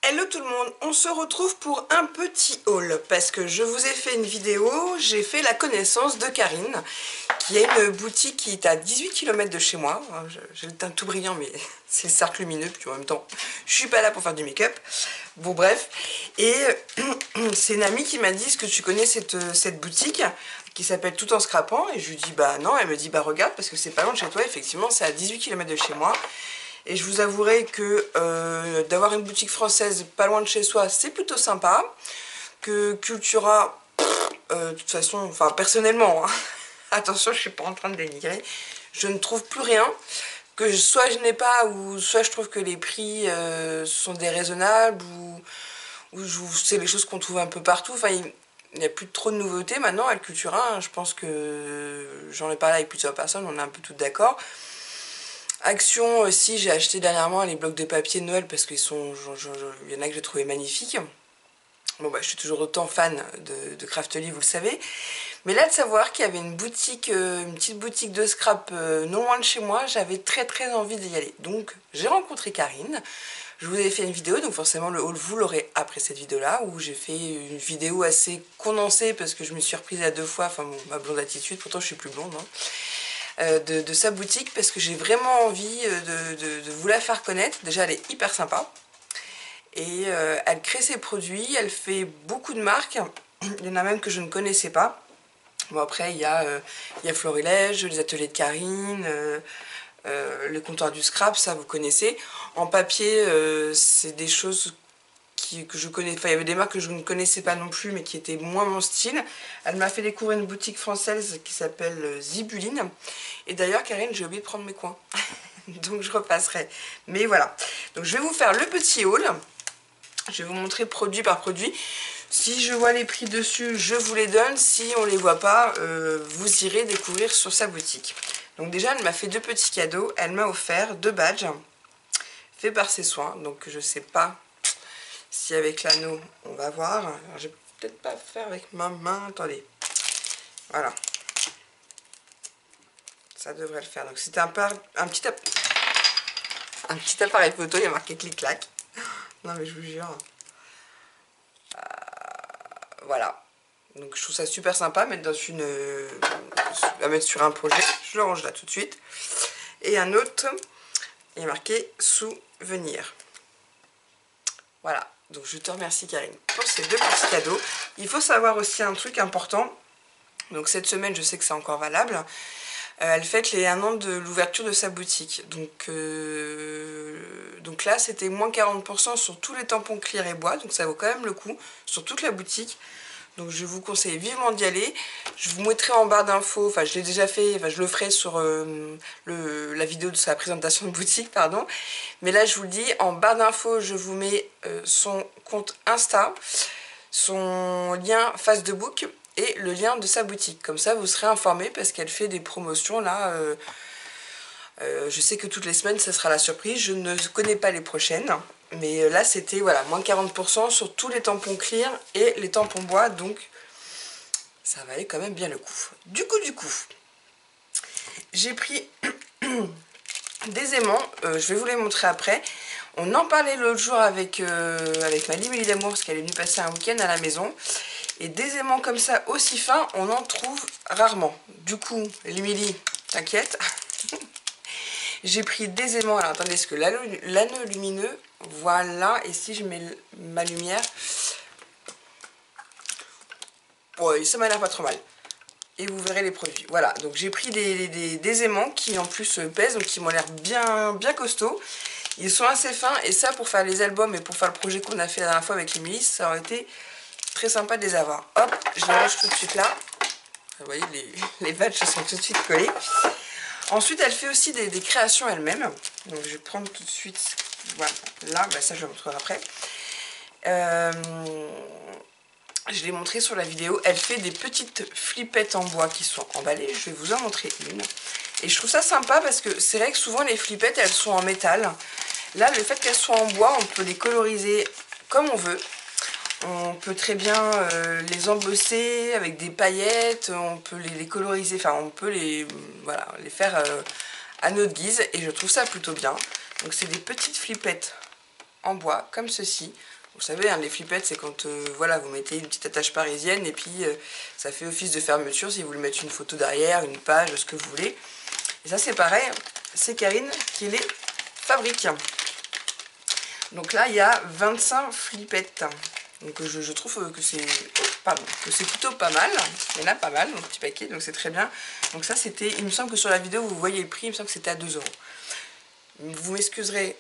Hello tout le monde, on se retrouve pour un petit haul parce que je vous ai fait une vidéo, j'ai fait la connaissance de Karine qui a une boutique qui est à 18 km de chez moi. J'ai le teint tout brillant mais c'est le cercle lumineux, puis en même temps je suis pas là pour faire du make-up. Bon bref, et c'est une amie qui m'a dit: est-ce que tu connais cette boutique qui s'appelle Tout en Scrapant? Et je lui dis bah non. Elle me dit bah regarde parce que c'est pas loin de chez toi. Effectivement c'est à 18 km de chez moi. Et je vous avouerai que d'avoir une boutique française pas loin de chez soi, c'est plutôt sympa. Que Cultura, de toute façon, enfin personnellement, hein, attention, je suis pas en train de dénigrer, je ne trouve plus rien. Que soit je n'ai pas, ou soit je trouve que les prix sont déraisonnables, ou c'est les choses qu'on trouve un peu partout. Enfin, il n'y a plus trop de nouveautés maintenant à Cultura. Hein. Je pense que j'en ai parlé avec plusieurs personnes, on est un peu toutes d'accord. Action aussi, j'ai acheté dernièrement les blocs de papier de Noël parce qu'ils sont, il y en a que j'ai trouvé magnifiques. Bon bah je suis toujours autant fan de Craftly, vous le savez. Mais là de savoir qu'il y avait une boutique, une petite boutique de scrap non loin de chez moi, j'avais très envie d'y aller. Donc j'ai rencontré Karine. Je vous ai fait une vidéo, donc forcément le haul vous l'aurez après cette vidéo là, où j'ai fait une vidéo assez condensée parce que je me suis reprise à 2 fois, enfin bon, ma blonde attitude, pourtant je suis plus blonde. Hein. De sa boutique parce que j'ai vraiment envie de vous la faire connaître. Déjà elle est hyper sympa et elle crée ses produits, elle fait beaucoup de marques, il y en a même que je ne connaissais pas. Bon après il y a Florilège, les ateliers de Karine, le comptoir du scrap, ça vous connaissez. En papier c'est des choses que je connais, enfin il y avait des marques que je ne connaissais pas non plus mais qui étaient moins mon style. Elle m'a fait découvrir une boutique française qui s'appelle Zibuline, et d'ailleurs Karine, j'ai oublié de prendre mes coins donc je repasserai, mais voilà. Donc je vais vous faire le petit haul, je vais vous montrer produit par produit. Si je vois les prix dessus, je vous les donne. Si on les voit pas, vous irez découvrir sur sa boutique. Donc déjà elle m'a fait 2 petits cadeaux. Elle m'a offert 2 badges faits par ses soins, donc je sais pas si avec l'anneau, on va voir. Alors, je vais peut-être pas faire avec ma main. Attendez. Voilà. Ça devrait le faire. Donc c'était un petit appareil photo. Il y a marqué clic-clac. Non mais je vous jure. Voilà. Donc je trouve ça super sympa à mettre dans à mettre sur un projet. Je le range là tout de suite. Et un autre, il est marqué souvenir. Voilà. Donc je te remercie Karine pour ces 2 petits cadeaux. Il faut savoir aussi un truc important. Donc cette semaine, je sais que c'est encore valable. Elle fête les 1 an de l'ouverture de sa boutique. Donc là, c'était moins 40% sur tous les tampons clear et bois. Donc ça vaut quand même le coup sur toute la boutique. Donc je vous conseille vivement d'y aller. Je vous mettrai en barre d'infos, enfin je l'ai déjà fait, enfin je le ferai sur la vidéo de sa présentation de boutique, pardon. Mais là je vous le dis, en barre d'infos je vous mets son compte Insta, son lien Facebook et le lien de sa boutique. Comme ça vous serez informés parce qu'elle fait des promotions là. Je sais que toutes les semaines ça sera la surprise, je ne connais pas les prochaines. Mais là c'était voilà, moins 40% sur tous les tampons clear et les tampons bois, donc ça valait quand même bien le coup. Du coup, j'ai pris des aimants, je vais vous les montrer après. On en parlait l'autre jour avec ma Limélie d'amour parce qu'elle est venue passer un week-end à la maison. Et des aimants comme ça aussi fins, on en trouve rarement. Du coup, Limélie, t'inquiète. J'ai pris des aimants, alors attendez, est-ce que l'anneau lumineux, voilà, et si je mets ma lumière, ouais, ça m'a l'air pas trop mal. Et vous verrez les produits. Voilà, donc j'ai pris des aimants qui en plus pèsent, donc qui m'ont l'air bien costauds. Ils sont assez fins, et ça pour faire les albums et pour faire le projet qu'on a fait la dernière fois avec Émilie, ça aurait été très sympa de les avoir. Hop, je les range tout de suite là. Vous voyez, les badges sont tout de suite collés. Ensuite, elle fait aussi des créations elle-même. Donc, je vais prendre tout de suite. Voilà, là, bah, ça, je vais vous montrer après. Je l'ai montré sur la vidéo. Elle fait des petites flippettes en bois qui sont emballées. Je vais vous en montrer une. Et je trouve ça sympa parce que c'est vrai que souvent, les flippettes, elles sont en métal. Là, le fait qu'elles soient en bois, on peut les coloriser comme on veut. On peut très bien les embosser avec des paillettes, on peut les coloriser, enfin on peut voilà, les faire à notre guise et je trouve ça plutôt bien. Donc c'est des petites flippettes en bois comme ceci. Vous savez, hein, les flippettes, c'est quand voilà, vous mettez une petite attache parisienne et puis ça fait office de fermeture si vous voulez mettre une photo derrière, une page, ce que vous voulez. Et ça, c'est pareil, c'est Karine qui les fabrique. Donc là, il y a 25 flippettes. Donc je trouve que c'est plutôt pas mal. Il y en a pas mal dans le petit paquet, donc c'est très bien. Donc ça, c'était, il me semble que sur la vidéo, vous voyez le prix, il me semble que c'était à 2 €. Vous m'excuserez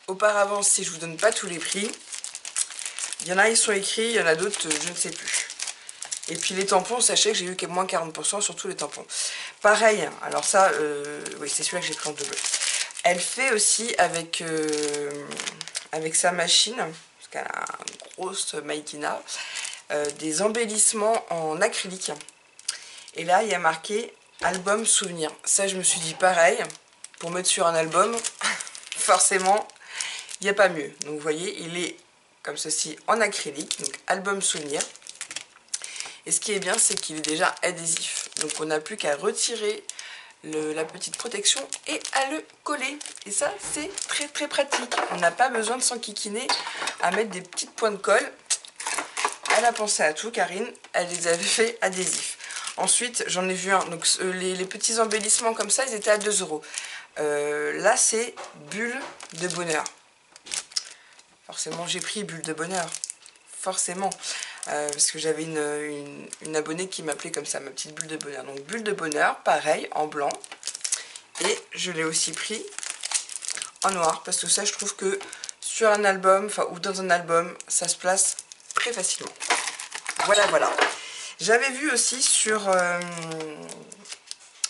auparavant si je vous donne pas tous les prix. Il y en a, ils sont écrits, il y en a d'autres, je ne sais plus. Et puis les tampons, sachez que j'ai eu moins 40% sur tous les tampons. Pareil, alors ça, oui, c'est celui-là que j'ai pris en double. Elle fait aussi avec sa machine, parce qu'elle a une grosse maïkina, des embellissements en acrylique. Et là, il y a marqué album souvenir. Ça, je me suis dit pareil, pour mettre sur un album, forcément, il n'y a pas mieux. Donc vous voyez, il est comme ceci en acrylique, donc album souvenir. Et ce qui est bien, c'est qu'il est déjà adhésif. Donc on n'a plus qu'à retirer la petite protection et à le coller. Et ça, c'est très très pratique. On n'a pas besoin de s'enquiquiner à mettre des petites points de colle. Elle a pensé à tout, Karine. Elle les avait fait adhésifs. Ensuite, j'en ai vu un. Donc les petits embellissements comme ça, ils étaient à 2 €. Là, c'est bulle de bonheur. Forcément, j'ai pris bulle de bonheur. Forcément. Parce que j'avais une abonnée qui m'appelait comme ça, ma petite bulle de bonheur. Donc bulle de bonheur, pareil, en blanc. Et je l'ai aussi pris en noir, parce que ça, je trouve que sur un album, enfin, ou dans un album, ça se place très facilement. Voilà, voilà. J'avais vu aussi sur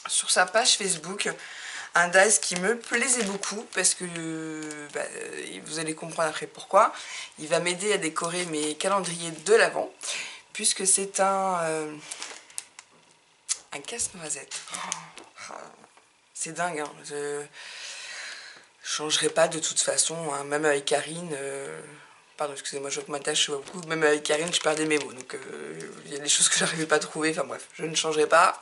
sa page Facebook un dies qui me plaisait beaucoup, parce que vous allez comprendre après pourquoi. Il va m'aider à décorer mes calendriers de l'Avent, puisque c'est un casse-noisette. Oh, c'est dingue, hein. Je changerai pas de toute façon, hein. Même avec Karine, pardon, excusez-moi, je m'attache beaucoup, même avec Karine, je perdais mes mots, donc il y a des choses que j'arrivais pas à trouver, enfin bref, je ne changerai pas,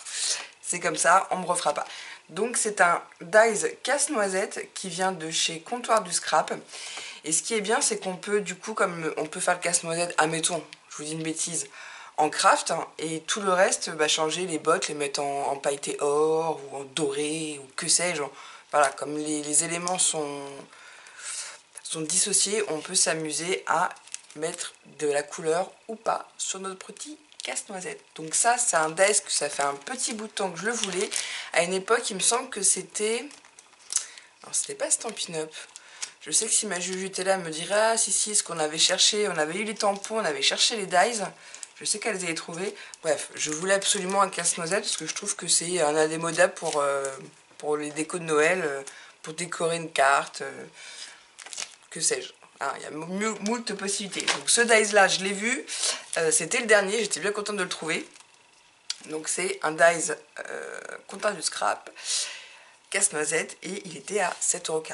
c'est comme ça, on me refera pas. Donc c'est un dies casse-noisette qui vient de chez Comptoir du Scrap. Et ce qui est bien, c'est qu'on peut, du coup, comme on peut faire le casse-noisette, admettons, je vous dis une bêtise, en craft, hein, et tout le reste, changer les bottes, les mettre en pailleté or, ou en doré, ou que sais-je. Voilà, comme les éléments sont dissociés, on peut s'amuser à mettre de la couleur ou pas sur notre petit casse-noisette. Donc ça, c'est un dies que ça fait un petit bout de temps que je le voulais. À une époque, il me semble que c'était... Alors, c'était pas Stampin' Up. Je sais que si ma Juju était là, elle me dirait « Ah, si, ce qu'on avait cherché, on avait eu les tampons, on avait cherché les dies. » Je sais qu'elle les avait trouvés. Bref, je voulais absolument un casse-noisette parce que je trouve que c'est un indémodable pour les décos de Noël, pour décorer une carte, que sais-je. Il y a moult possibilités. Donc ce dies là, je l'ai vu, c'était le dernier, j'étais bien contente de le trouver. Donc c'est un dies Comptoir du Scrap, casse-noisette, et il était à 7,40 €.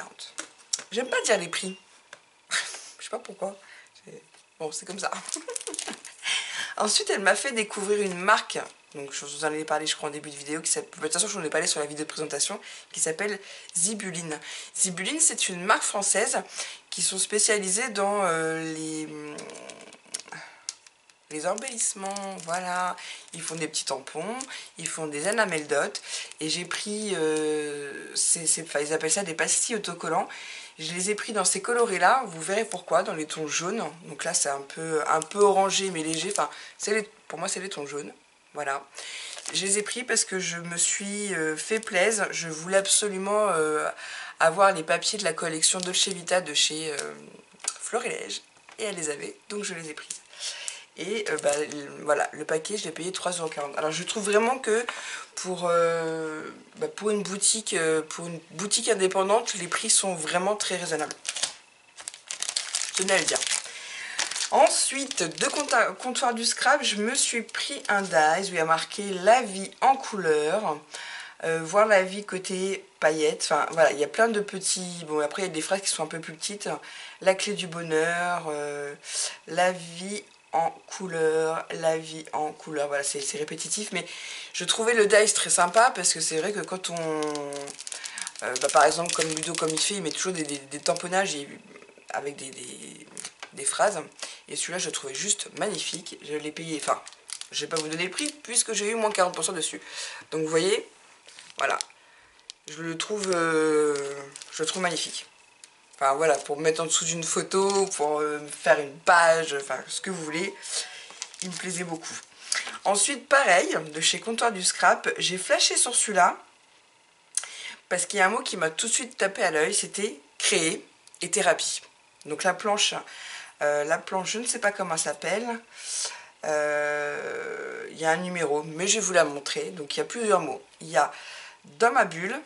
J'aime pas dire les prix, je sais pas pourquoi, bon c'est comme ça. Ensuite elle m'a fait découvrir une marque, donc je vous en ai parlé je crois en début de vidéo, de toute façon je vous en ai parlé sur la vidéo de présentation, qui s'appelle Zibuline. Zibuline, c'est une marque française qui sont spécialisées dans les embellissements, voilà. Ils font des petits tampons, ils font des enamel dots, et j'ai pris, ils appellent ça des pastilles autocollants. Je les ai pris dans ces colorés là, vous verrez pourquoi, dans les tons jaunes. Donc là c'est un peu orangé mais léger, enfin pour moi c'est les tons jaunes, voilà. Je les ai pris parce que je me suis fait plaisir, je voulais absolument avoir les papiers de la collection Dolce Vita de chez Florilège, et elle les avait, donc je les ai prises. Et voilà, le paquet, je l'ai payé 3,40 €. Alors je trouve vraiment que pour une boutique indépendante, les prix sont vraiment très raisonnables. Je tenais à le dire. Ensuite, de Comptoir du Scrap, je me suis pris un dies où il y a marqué La vie en couleur. Voir la vie côté paillettes, enfin voilà, il y a plein de petits, bon après il y a des phrases qui sont un peu plus petites, la clé du bonheur, la vie en couleur, la vie en couleur, voilà, c'est répétitif, mais je trouvais le dies très sympa parce que c'est vrai que quand on, par exemple comme Ludo, comme il fait, il met toujours des tamponnages avec des phrases. Et celui-là, je le trouvais juste magnifique. Je l'ai payé, enfin, je vais pas vous donner le prix puisque j'ai eu moins 40% dessus. Donc vous voyez, voilà. Je le trouve magnifique. Enfin voilà, pour me mettre en dessous d'une photo, pour faire une page, enfin ce que vous voulez. Il me plaisait beaucoup. Ensuite, pareil, de chez Comptoir du Scrap, j'ai flashé sur celui-là. Parce qu'il y a un mot qui m'a tout de suite tapé à l'œil, c'était créer et thérapie. Donc la planche, je ne sais pas comment elle s'appelle. Il y a un numéro, mais je vais vous la montrer. Donc il y a plusieurs mots. Il y a dans ma bulle.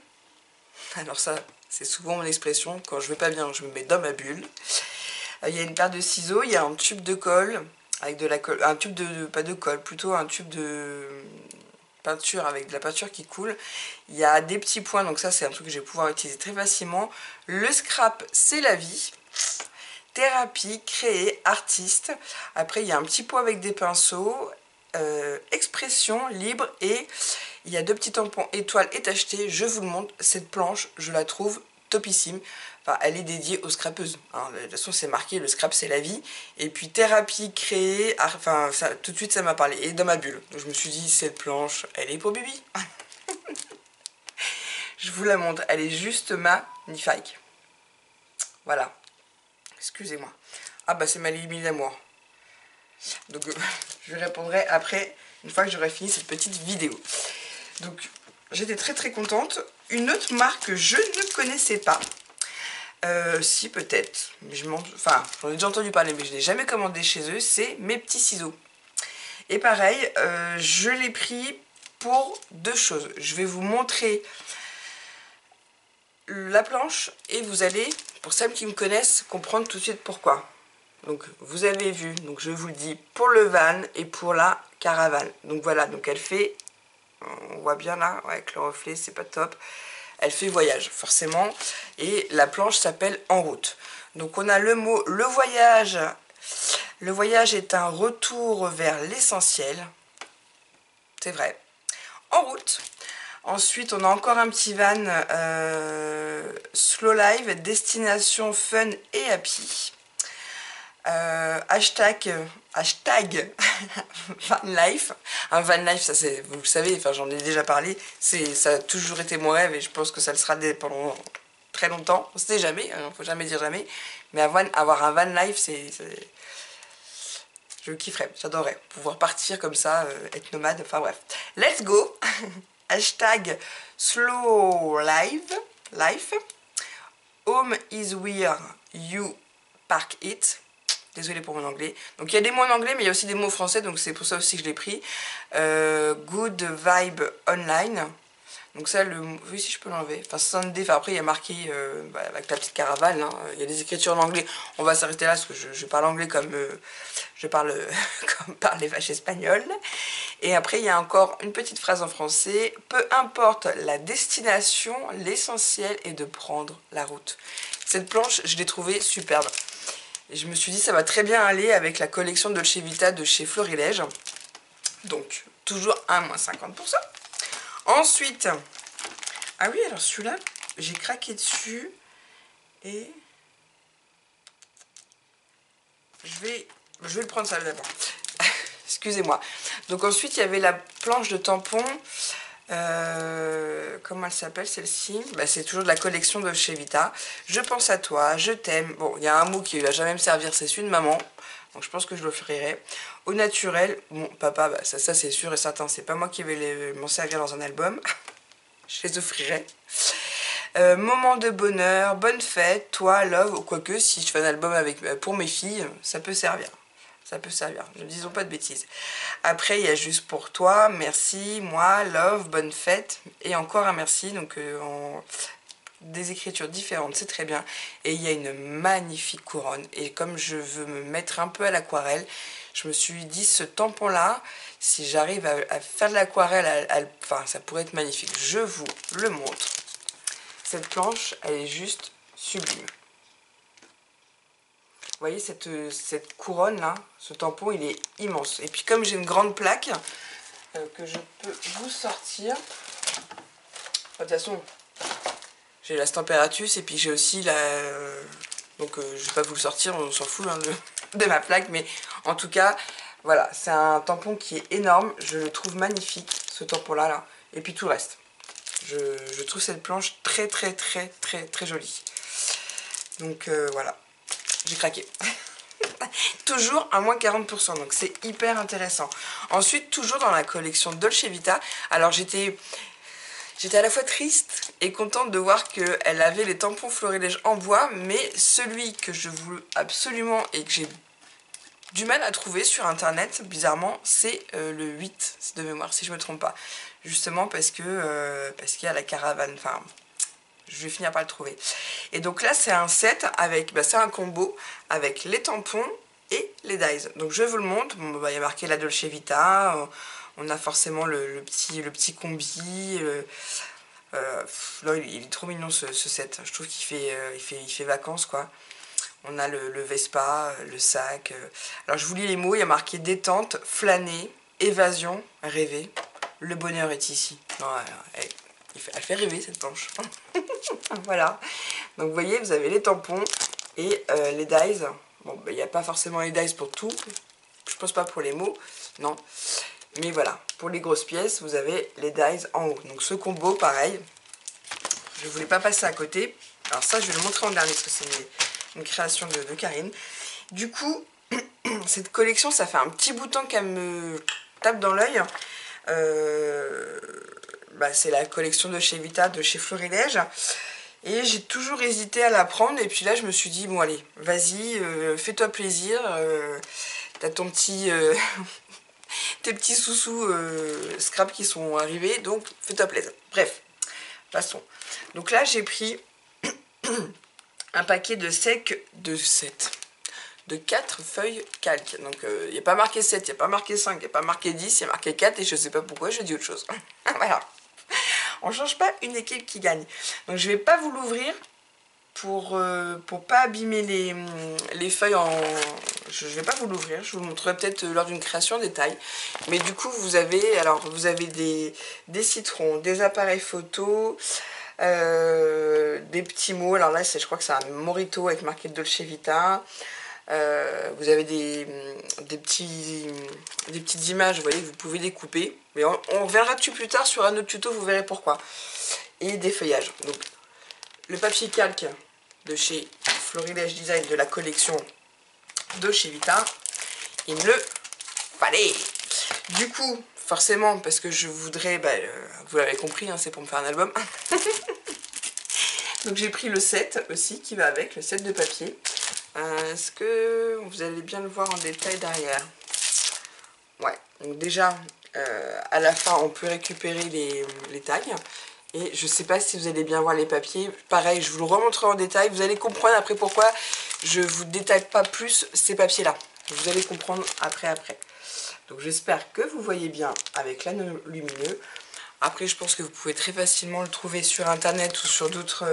Alors ça, c'est souvent mon expression. Quand je vais pas bien, je me mets dans ma bulle. Il y a une paire de ciseaux, il y a un tube de colle. Avec de la colle, un tube de, pas de colle, plutôt un tube de peinture avec de la peinture qui coule. Il y a des petits points, donc ça c'est un truc que je vais pouvoir utiliser très facilement. Le scrap, c'est la vie. Thérapie, créer, artiste. Après il y a un petit pot avec des pinceaux. Expression, libre, et il y a 2 petits tampons étoiles et tachetés. Je vous le montre, cette planche, je la trouve topissime. Enfin, elle est dédiée aux scrapeuses. Hein. De toute façon, c'est marqué, le scrap, c'est la vie. Et puis, thérapie, créer, enfin, ça, tout de suite, ça m'a parlé. Et dans ma bulle. Donc, je me suis dit, cette planche, elle est pour Bibi. Je vous la montre. Elle est juste magnifique. Voilà. Excusez-moi. Ah, bah, c'est ma limite d'amour. Donc, je répondrai après, une fois que j'aurai fini cette petite vidéo. Donc, j'étais très très contente. Une autre marque que je ne connaissais pas. Si peut-être, mais enfin j'en ai déjà entendu parler mais je n'ai jamais commandé chez eux, c'est Mes Petits Ciseaux. Et pareil, je l'ai pris pour 2 choses. Je vais vous montrer la planche et vous allez, pour celles qui me connaissent, comprendre tout de suite pourquoi. Donc vous avez vu, donc je vous le dis, pour le van et pour la caravane. Donc voilà, donc elle fait, on voit bien là, ouais, avec le reflet, c'est pas top. Elle fait voyage, forcément. Et la planche s'appelle En route. Donc on a le mot le voyage. Le voyage est un retour vers l'essentiel. C'est vrai. En route. Ensuite, on a encore un petit van Slow Live, destination fun et happy. Hashtag van life. Un van life, ça c'est, vous le savez, enfin j'en ai déjà parlé, ça a toujours été mon rêve et je pense que ça le sera pendant très longtemps. On sait jamais, hein, faut jamais dire jamais, mais avoir un van life, je kifferais, j'adorerais pouvoir partir comme ça, être nomade, enfin bref. Let's go. Hashtag slow life. Home is where you park it. Désolée pour mon anglais. Donc il y a des mots en anglais, mais il y a aussi des mots français, donc c'est pour ça aussi que je l'ai pris. Good vibe online. Donc ça, oui, si je peux l'enlever. Enfin, Sunday, enfin après il y a marqué avec la petite caravane. Hein, il y a des écritures en anglais. On va s'arrêter là parce que je parle anglais comme je parle comme parlent les vaches espagnoles. Et après il y a encore une petite phrase en français. Peu importe la destination, l'essentiel est de prendre la route. Cette planche, je l'ai trouvée superbe. Et je me suis dit ça va très bien aller avec la collection Dolce Vita de chez Florilège. Donc toujours un moins 50%. Ensuite, ah oui alors celui-là, j'ai craqué dessus. Et je vais le prendre ça d'abord. Excusez-moi. Donc ensuite il y avait la planche de tampons. Comment elle s'appelle celle-ci? Bah, c'est toujours de la collection de chez Vita. Je pense à toi, je t'aime. Bon, il y a un mot qui va jamais me servir, c'est celui de maman. Donc je pense que je l'offrirai. Au naturel, bon, papa, bah, ça c'est sûr et certain, c'est pas moi qui vais m'en servir dans un album. Je les offrirai. Moment de bonheur, bonne fête, toi, love, ou quoique, si je fais un album pour mes filles, ça peut servir. Ça peut servir, ne disons pas de bêtises. Après, il y a juste pour toi, merci, moi, love, bonne fête, et encore un merci, donc des écritures différentes, c'est très bien. Et il y a une magnifique couronne, et comme je veux me mettre un peu à l'aquarelle, je me suis dit, ce tampon-là, si j'arrive à faire de l'aquarelle, enfin, ça pourrait être magnifique. Je vous le montre. Cette planche, elle est juste sublime. Vous voyez cette couronne là, ce tampon il est immense. Et puis comme j'ai une grande plaque que je peux vous sortir, de toute façon j'ai la Stamparatus et puis j'ai aussi Donc je vais pas vous le sortir, on s'en fout hein, de ma plaque, mais en tout cas, voilà, c'est un tampon qui est énorme. Je le trouve magnifique, ce tampon-là, là. Et puis tout le reste. Je trouve cette planche très jolie. Donc voilà, j'ai craqué. Toujours à moins 40%, donc c'est hyper intéressant. Ensuite, toujours dans la collection Dolce Vita, alors j'étais à la fois triste et contente de voir qu'elle avait les tampons florilège en bois, mais celui que je voulais absolument et que j'ai du mal à trouver sur internet, bizarrement, c'est le 8 de mémoire, si je me trompe pas. Justement parce qu'il y a la caravane, enfin, je vais finir par le trouver. Et donc là, c'est un set avec, c'est un combo avec les tampons et les dies. Donc je vous le montre, bon, il y a marqué la Dolce Vita, on a forcément le petit combi. Là, il est trop mignon ce set, je trouve qu'il fait vacances quoi. On a le Vespa, le sac. Alors je vous lis les mots, il y a marqué détente, flâner, évasion, rêver. Le bonheur est ici. Non, elle fait rêver cette planche. Voilà. Donc vous voyez, vous avez les tampons et les dies. Bon, il n'y a pas forcément les dies pour tout. Je pense pas pour les mots, non. Mais voilà, pour les grosses pièces, vous avez les dies en haut. Donc ce combo, pareil. Je voulais pas passer à côté. Alors ça, je vais le montrer en dernier parce que c'est une création de Karine. Du coup, cette collection, ça fait un petit bout de temps qu'elle me tape dans l'œil. C'est la collection de chez Vita, de chez Florilège. Et j'ai toujours hésité à la prendre. Et puis là, je me suis dit, bon allez, vas-y, fais-toi plaisir. T'as ton petit... tes petits sous-sous scrap qui sont arrivés. Donc, fais-toi plaisir. Bref, passons. Donc là, j'ai pris un paquet de de 4 feuilles calques. Donc il n'y a pas marqué 7, il n'y a pas marqué 5, il n'y a pas marqué 10, il y a marqué 4 et je ne sais pas pourquoi je dis autre chose. Voilà. On ne change pas une équipe qui gagne. Donc je ne vais pas vous l'ouvrir pour pas abîmer les feuilles en... Je ne vais pas vous l'ouvrir, je vous montrerai peut-être lors d'une création en détail. Mais du coup vous avez des citrons, des appareils photo, des petits mots. Alors là je crois que c'est un Morito avec marqué Dolce Vita. Vous avez des petites images, vous voyez, que vous pouvez découper. Mais on verra dessus plus tard sur un autre tuto, vous verrez pourquoi. Et des feuillages. Donc, le papier calque de chez Florilège Design de la collection de chez Vita. Il me le fallait. Du coup, forcément, parce que je voudrais, vous l'avez compris, hein, c'est pour me faire un album. Donc j'ai pris le set aussi qui va avec, le set de papier. Est-ce que vous allez bien le voir en détail derrière? Ouais, donc déjà, à la fin, on peut récupérer les tags. Et je sais pas si vous allez bien voir les papiers. Pareil, je vous le remontrerai en détail. Vous allez comprendre après pourquoi je vous détaille pas plus ces papiers-là. Vous allez comprendre après. Donc j'espère que vous voyez bien avec l'anneau lumineux. Après, je pense que vous pouvez très facilement le trouver sur internet ou sur d'autres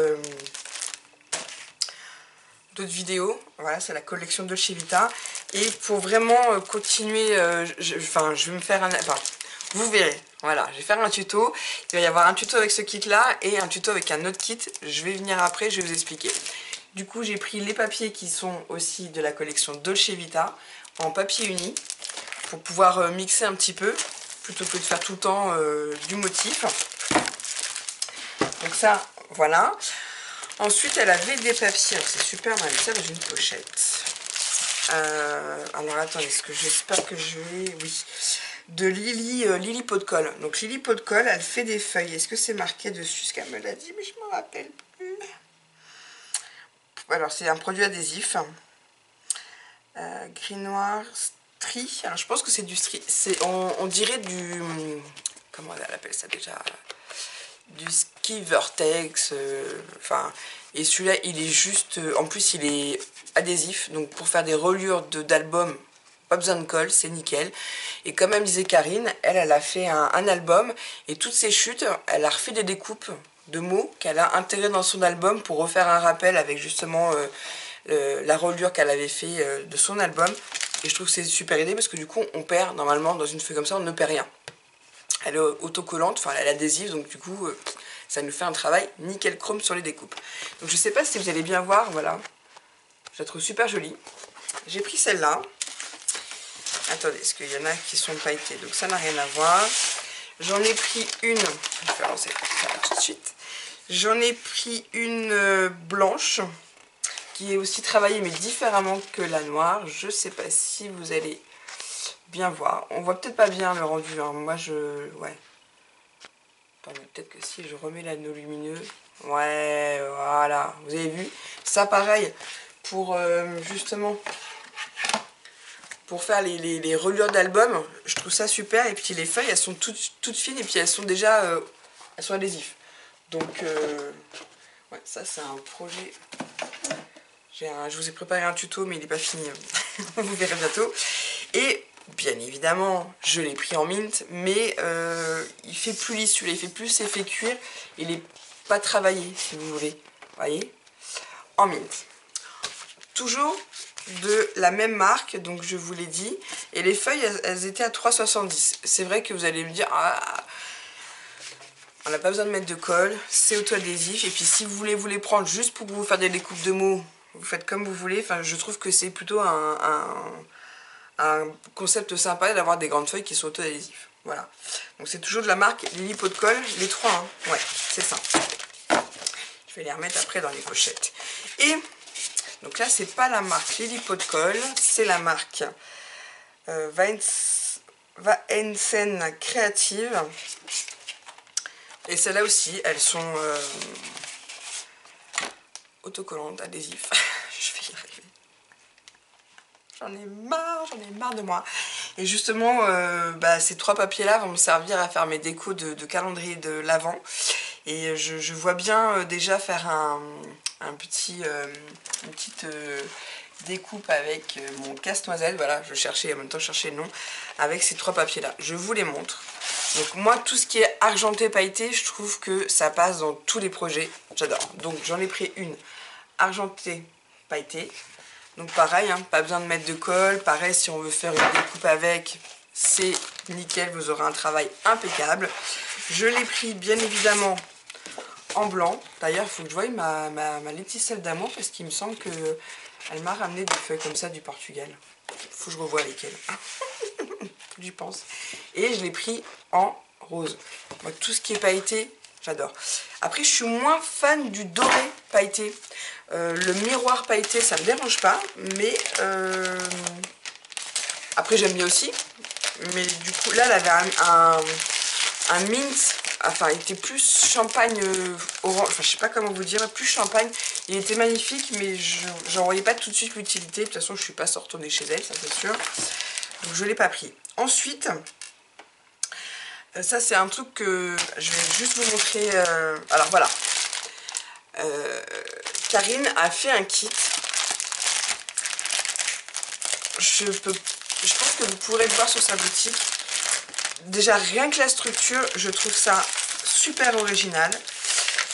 vidéos. Voilà, c'est la collection de chez Vita. Et pour vraiment continuer, je vais me faire un... Enfin, vous verrez. Voilà, je vais faire un tuto. Il va y avoir un tuto avec ce kit-là et un tuto avec un autre kit. Je vais venir après, je vais vous expliquer. Du coup, j'ai pris les papiers qui sont aussi de la collection Dolce Vita en papier uni pour pouvoir mixer un petit peu plutôt que de faire tout le temps du motif. Donc ça, voilà. Ensuite, elle avait des papiers. C'est super mal, ça dans une pochette. Alors attendez, est-ce que j'espère que je vais... Oui. De Lily Pot de Colle. Donc Lily Pot de Colle, elle fait des feuilles. Est-ce que c'est marqué dessus ce qu'elle me l'a dit? Mais je ne me rappelle plus. Alors c'est un produit adhésif. Gris noir, stri. Alors je pense que c'est du stri. On dirait du... Comment elle appelle ça déjà? Du ski vertex. Enfin... Et celui-là, il est juste... En plus, il est adhésif. Donc pour faire des reliures d'albums, pas besoin de colle, c'est nickel. Et comme elle me disait Karine, elle a fait un album. Et toutes ces chutes, elle a refait des découpes de mots qu'elle a intégrées dans son album pour refaire un rappel avec justement la reliure qu'elle avait fait de son album. Et je trouve que c'est une super idée parce que du coup, on perd, normalement, dans une feuille comme ça, on ne perd rien. Elle est autocollante, enfin elle est adhésive, donc du coup, ça nous fait un travail nickel chrome sur les découpes. Donc je sais pas si vous allez bien voir, voilà. Je la trouve super jolie. J'ai pris celle-là. Attendez, parce qu'il y en a qui sont pailletées, donc ça n'a rien à voir. J'en ai pris une. Je vais lancer ça tout de suite. J'en ai pris une blanche, qui est aussi travaillée, mais différemment que la noire. Je sais pas si vous allez bien voir. On voit peut-être pas bien le rendu. Hein. Moi, ouais. Attendez, peut-être que si je remets l'anneau lumineux. Ouais, voilà. Vous avez vu? Ça, pareil, pour justement... Pour faire les reliures d'album, je trouve ça super. Et puis les feuilles, elles sont toutes fines et puis elles sont déjà elles sont adhésives. Donc, ouais, ça c'est un projet. Je vous ai préparé un tuto, mais il n'est pas fini. Vous verrez bientôt. Et bien évidemment, je l'ai pris en mint, mais il fait plus lisse, celui-là, il fait plus effet cuir. Il n'est pas travaillé, si vous voulez. Vous voyez? En mint. Toujours de la même marque, donc je vous l'ai dit, et les feuilles elles étaient à 3,70. C'est vrai que vous allez me dire on n'a pas besoin de mettre de colle, c'est auto-adhésif, et puis si vous voulez vous les prendre juste pour vous faire des découpes de mots, vous faites comme vous voulez. Enfin, je trouve que c'est plutôt un concept sympa d'avoir des grandes feuilles qui sont auto-adhésives. Voilà, donc c'est toujours de la marque Lily Pot de Colle, les trois, hein. Ouais, c'est ça. Je vais les remettre après dans les pochettes. Et donc là, c'est pas la marque Lily Pot de Colle, c'est la marque Vaensen Créative. Et celles-là aussi, elles sont autocollantes, adhésifs. Je vais y arriver. J'en ai marre de moi. Et justement, ces trois papiers-là vont me servir à faire mes décos de calendrier de l'Avent. Et je vois bien déjà faire une petite découpe avec mon casse-noisette. Voilà, je cherchais en même temps, je cherchais le nom. Avec ces trois papiers-là. Je vous les montre. Donc moi, tout ce qui est argenté pailleté, je trouve que ça passe dans tous les projets. J'adore. Donc j'en ai pris une argentée pailletée. Donc pareil, hein, pas besoin de mettre de colle. Pareil, si on veut faire une découpe avec, c'est nickel. Vous aurez un travail impeccable. Je l'ai pris bien évidemment en blanc. D'ailleurs, il faut que je voie ma lenticelle d'amour parce qu'il me semble qu'elle m'a ramené des feuilles comme ça du Portugal. Il faut que je revoie lesquelles. J'y pense. Et je l'ai pris en rose. Moi, tout ce qui est pailleté, j'adore. Après, je suis moins fan du doré pailleté. Le miroir pailleté, ça me dérange pas. Mais après, j'aime bien aussi. Mais du coup, là, elle avait un mint. Enfin, il était plus champagne orange. Enfin, je sais pas comment vous dire. Plus champagne. Il était magnifique, mais j'en voyais pas tout de suite l'utilité. De toute façon, je suis pas retournée chez elle, ça c'est sûr. Donc, je l'ai pas pris. Ensuite, ça c'est un truc que je vais juste vous montrer. Alors voilà, Karine a fait un kit. Je pense que vous pourrez le voir sur sa boutique. Déjà rien que la structure, je trouve ça super original.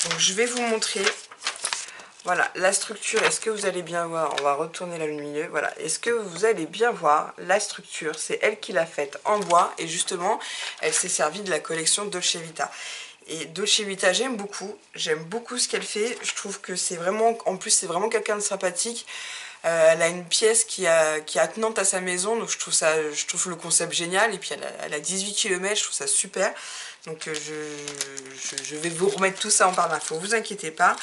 Donc je vais vous montrer. Voilà, la structure, est-ce que vous allez bien voir? On va retourner là le milieu. Voilà, est-ce que vous allez bien voir la structure? C'est elle qui l'a faite en bois et justement, elle s'est servie de la collection Dolce Vita. Et Dolce Vita, j'aime beaucoup ce qu'elle fait. Je trouve que c'est vraiment, en plus, c'est vraiment quelqu'un de sympathique. Elle a une pièce qui est attenante à sa maison, donc je trouve le concept génial. Et puis elle a 18 km, je trouve ça super. Donc je vais vous remettre tout ça en barre d'infos, vous inquiétez pas.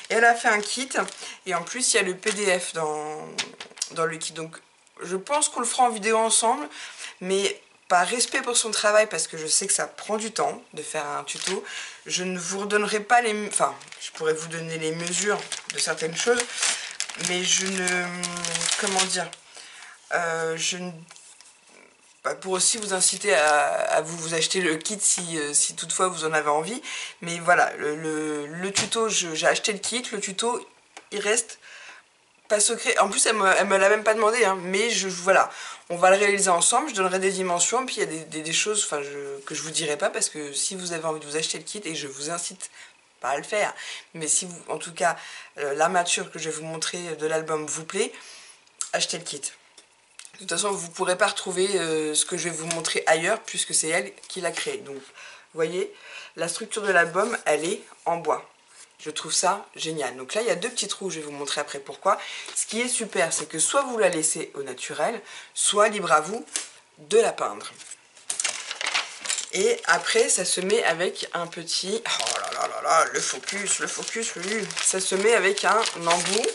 Et elle a fait un kit, et en plus il y a le PDF dans le kit. Donc je pense qu'on le fera en vidéo ensemble, mais par respect pour son travail, parce que je sais que ça prend du temps de faire un tuto, je ne vous redonnerai pas les... Enfin, je pourrais vous donner les mesures de certaines choses, mais je ne... Comment dire, je ne... Pour aussi vous inciter à vous acheter le kit si toutefois vous en avez envie. Mais voilà, le tuto, j'ai acheté le kit, le tuto, il reste pas secret. En plus, elle me l'a même pas demandé, hein, mais voilà, on va le réaliser ensemble, je donnerai des dimensions, puis il y a des choses que je vous dirai pas, parce que si vous avez envie de vous acheter le kit, et je vous incite pas à le faire, mais si vous, en tout cas, l'armature que je vais vous montrer de l'album vous plaît, achetez le kit. De toute façon, vous ne pourrez pas retrouver ce que je vais vous montrer ailleurs, puisque c'est elle qui l'a créé. Donc, vous voyez, la structure de l'album, elle est en bois. Je trouve ça génial. Donc là, il y a 2 petits trous, je vais vous montrer après pourquoi. Ce qui est super, c'est que soit vous la laissez au naturel, soit libre à vous de la peindre. Et après, ça se met avec un petit... Oh là là là là, le focus, oui. Ça se met avec un embout,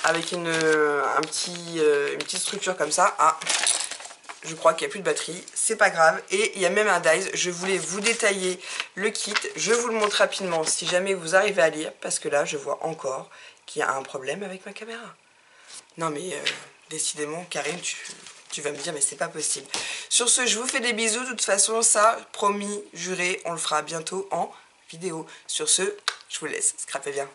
avec une petite structure comme ça. Ah, je crois qu'il n'y a plus de batterie, c'est pas grave. Et il y a même un dies. Je voulais vous détailler le kit. Je vous le montre rapidement si jamais vous arrivez à lire, parce que là, je vois encore qu'il y a un problème avec ma caméra. Non mais, décidément, Karine, tu vas me dire, mais c'est pas possible. Sur ce, je vous fais des bisous. De toute façon, ça, promis, juré, on le fera bientôt en vidéo. Sur ce, je vous laisse. Scrapez bien.